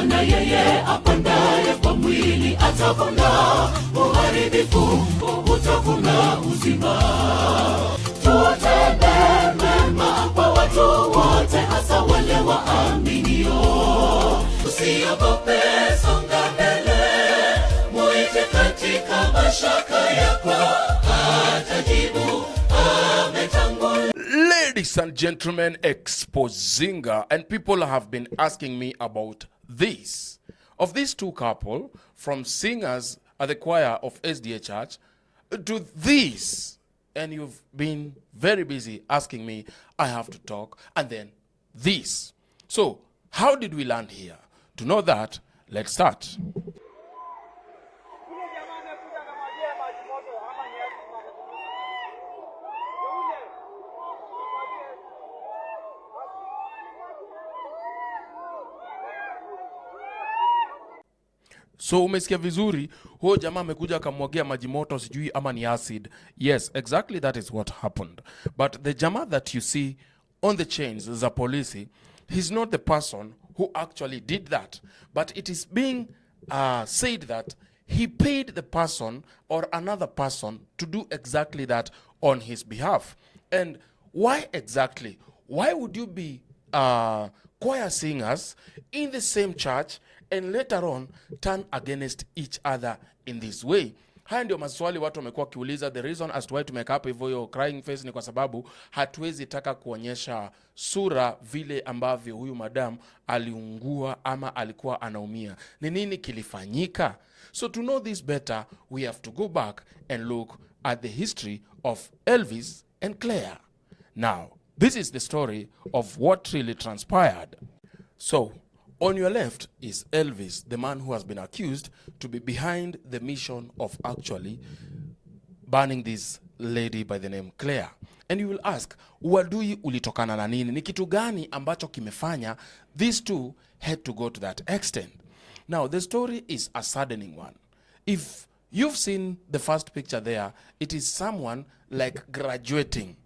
maana yeye apandaye kwa mwili atavuna uharibifu, utavuna uzima. Tutende mema kwa watu wote, hasa wale waaminio. Usiogope, songa mbele, muite katika mashaka yako, atajibu ametangulia. Ladies and gentlemen, 𝐿𝐵𝐿𝐼𝐻, and people have been asking me about this. Of these two couple, from singers at the choir of SDA Church to this, and you've been very busy asking me, I have to talk, and then this. So, how did we land here? To know that, let's start. So umesikia vizuri, huyo jamaa amekuja akamwagia maji moto sijui ama ni acid. Yes, exactly that is what happened. But the jamaa that you see on the chains za polisi, he's not the person who actually did that. But it is being said that he paid the person or another person to do exactly that on his behalf. And why exactly? Why would you be choir singers in the same church and later on turn against each other in this way? Haya ndio maswali watu wamekuwa kiuliza. The reason as to why tumeka hapa hivyo yo crying face ni kwa sababu hatuwezi taka kuonyesha sura vile ambavyo huyu madam aliungua ama alikuwa anaumia. Ni nini kilifanyika? So to know this better, we have to go back and look at the history of Elvis and Claire. Now, this is the story of what really transpired. So, on your left is Elvis, the man who has been accused to be behind the mission of actually burning this lady by the name Claire. And you will ask, uadui ulitokana na nini? Ni kitu gani ambacho kimefanya these two had to go to that extent? Now, the story is a saddening one. If you've seen the first picture there, it is someone like graduating.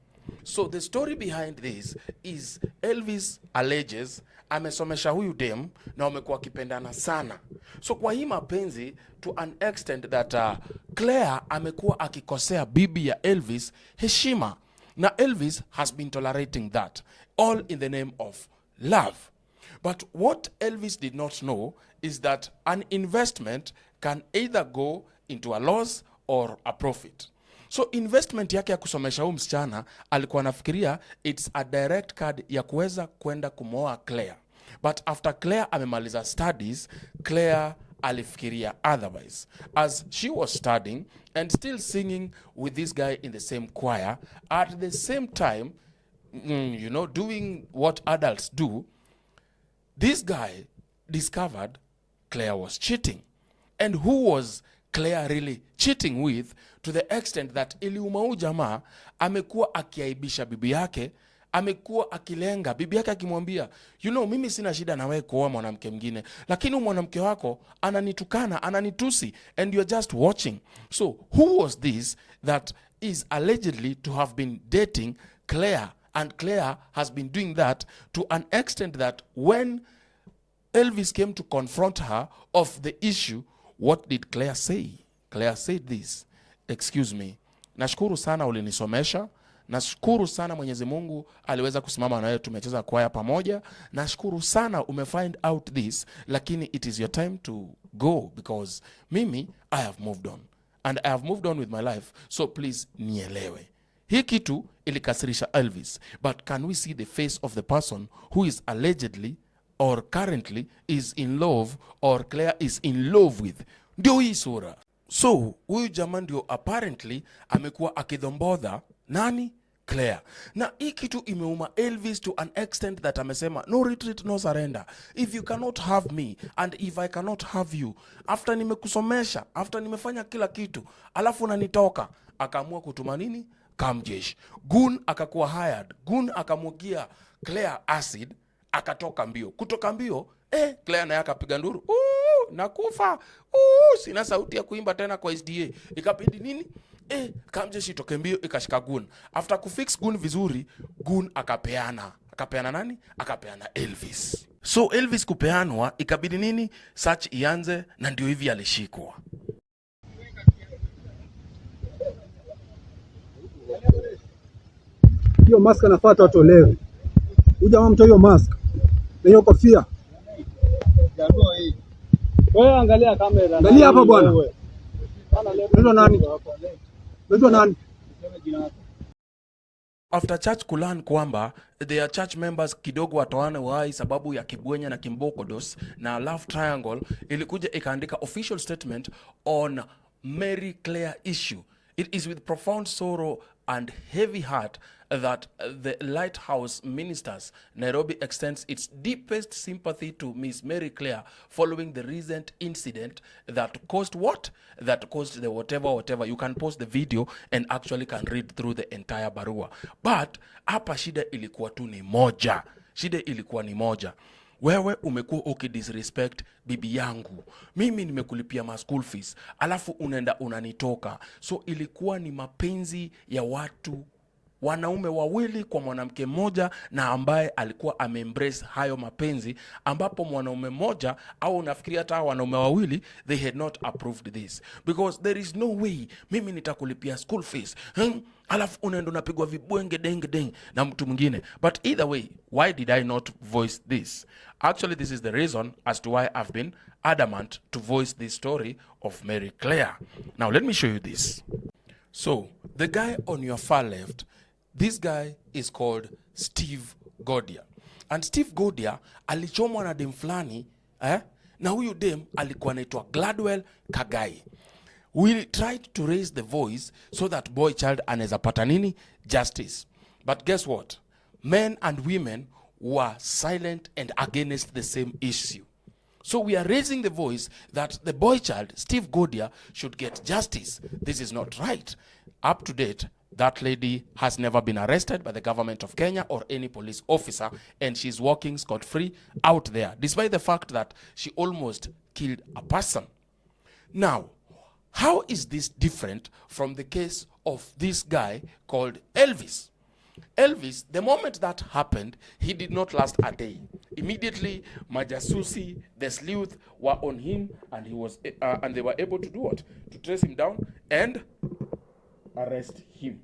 So the story behind this is Elvis alleges amesomesha huyu dem na wamekuwa kipendana sana. So kwa hii mapenzi to an extent that Claire amekuwa akikosea bibi ya Elvis heshima. Na Elvis has been tolerating that, all in the name of love. But what Elvis did not know is that an investment can either go into a loss or a profit. So investment yake ya kusomesha huyu msichana alikuwa anafikiria it's a direct card ya kuweza kwenda kumoa Claire. But after Claire amemaliza studies, Claire alifikiria otherwise. As she was studying and still singing with this guy in the same choir, at the same time, doing what adults do, this guy discovered Claire was cheating. And who was Claire really cheating with, to the extent that iliuma jamaa amekuwa akiaibisha bibi yake, amekuwa akilenga bibi yake akimwambia, mimi sina shida na wewe kuoa mwanamke mwingine, lakini mwanamke wako ananitukana, ananitusi, and you're just watching. So who was this that is allegedly to have been dating Claire, and Claire has been doing that to an extent that when Elvis came to confront her of the issue, what did Claire say? Claire said this: excuse me, nashukuru sana ulinisomesha, nashukuru sana Mwenyezi Mungu aliweza kusimama na wewe, tumecheza kwaya pamoja, nashukuru sana umefind out this, lakini it is your time to go, because mimi I have moved on and I have moved on with my life, so please nielewe. Hii kitu ilikasirisha Elvis, but can we see the face of the person who is allegedly or currently is in love, or Claire is in love with? Ndio hii sura. So huyu jamaa ndio apparently amekuwa akidhombodha nani? Claire. Na hii kitu imeuma Elvis to an extent that amesema no retreat, no surrender. If you cannot have me and if I cannot have you, after nimekusomesha, after nimefanya kila kitu, alafu unanitoka. Akaamua kutuma nini? Kamjeshi. Gun akakuwa hired. Gun akamwagia Claire acid, akatoka mbio. Kutoka mbio, Claire naye akapiga nduru. Nakufa. Sina sauti ya kuimba tena kwa SDA. Ikabidi nini? Kamjeshi toke mbio ikashika Gun. After kufix Gun vizuri, Gun akapeana nani? Akapeana Elvis. So Elvis kupeanwa, ikabidi nini? Search ianze, na ndio hivi alishikwa. Hiyo mask anafuata watolewe. Huyu jamaa mtoe hiyo mask. Na hiyo kofia. Wewe angalia kamera. Angalia hapa bwana. Ndio nani? Ndio nani? After church kulan kwamba their church members kidogo watoane uhai sababu ya Kibwenya na Kimbokodos na Love Triangle, ilikuja ikaandika official statement on Mary Claire issue. It is with profound sorrow and heavy heart that the Lighthouse Ministers Nairobi extends its deepest sympathy to Miss Mary Claire following the recent incident that caused what? That caused the whatever. You can post the video and actually can read through the entire barua. But hapa shida ilikuwa tu ni moja. Shida ilikuwa ni moja. Wewe umekuwa ukidisrespect bibi yangu, mimi nimekulipia ma school fees, alafu unaenda unanitoka. So ilikuwa ni mapenzi ya watu, wanaume wawili kwa mwanamke mmoja, na ambaye alikuwa ameembrace hayo mapenzi, ambapo mwanaume mmoja au unafikiria hata wanaume wawili they had not approved this, because there is no way mimi nitakulipia school fees alafu unaenda unapigwa vibwenge deng na mtu mwingine. But either way, why did I not voice this? Actually, this is the reason as to why I've been adamant to voice this story of Mary Claire. Now let me show you this. So the guy on your far left, this guy is called Steve Godia. And Steve Godia alichomwa na dem flani, na huyu dem alikuwa anaitwa Gladwell Kagai. We tried to raise the voice so that boy child anaweza pata nini? Justice. But guess what? Men and women were silent and against the same issue. So we are raising the voice that the boy child, Steve Godia, should get justice. This is not right. Up to date, that lady has never been arrested by the government of Kenya or any police officer, and she's walking scot-free out there, despite the fact that she almost killed a person. Now, how is this different from the case of this guy called Elvis? Elvis, the moment that happened, he did not last a day. Immediately, Majasusi, the sleuth, were on him, and he was, and they were able to do what? To trace him down and arrest him.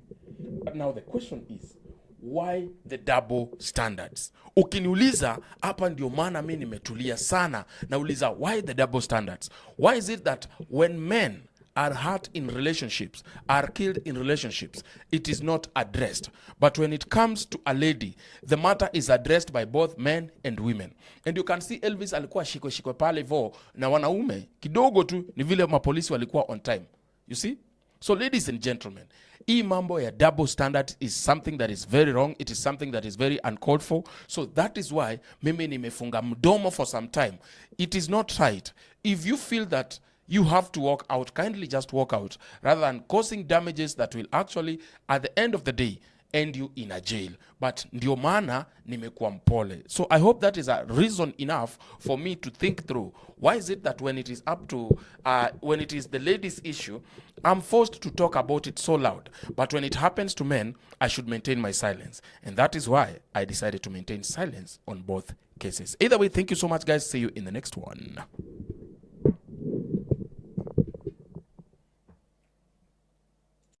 But now the question is, why the double standards? Ukiniuliza, hapa ndio maana mimi nimetulia sana. Nauliza, why the double standards? Why is it that when men are hurt in relationships, are killed in relationships, it is not addressed? But when it comes to a lady, the matter is addressed by both men and women. And you can see Elvis alikuwa shikwe pale vo, na wanaume kidogo tu ni vile mapolisi walikuwa on time. You see? So ladies and gentlemen, hii mambo ya double standard is something that is very wrong. It is something that is very uncalled for. So that is why mimi nimefunga mdomo for some time. It is not right. If you feel that you have to walk out, kindly just walk out, rather than causing damages that will actually, at the end of the day, end you in a jail. But ndio maana nimekuwa mpole. So I hope that is a reason enough for me to think through. Why is it that when it is up to, when it is the ladies' issue, I'm forced to talk about it so loud. But when it happens to men, I should maintain my silence. And that is why I decided to maintain silence on both cases. Either way, thank you so much, guys. See you in the next one.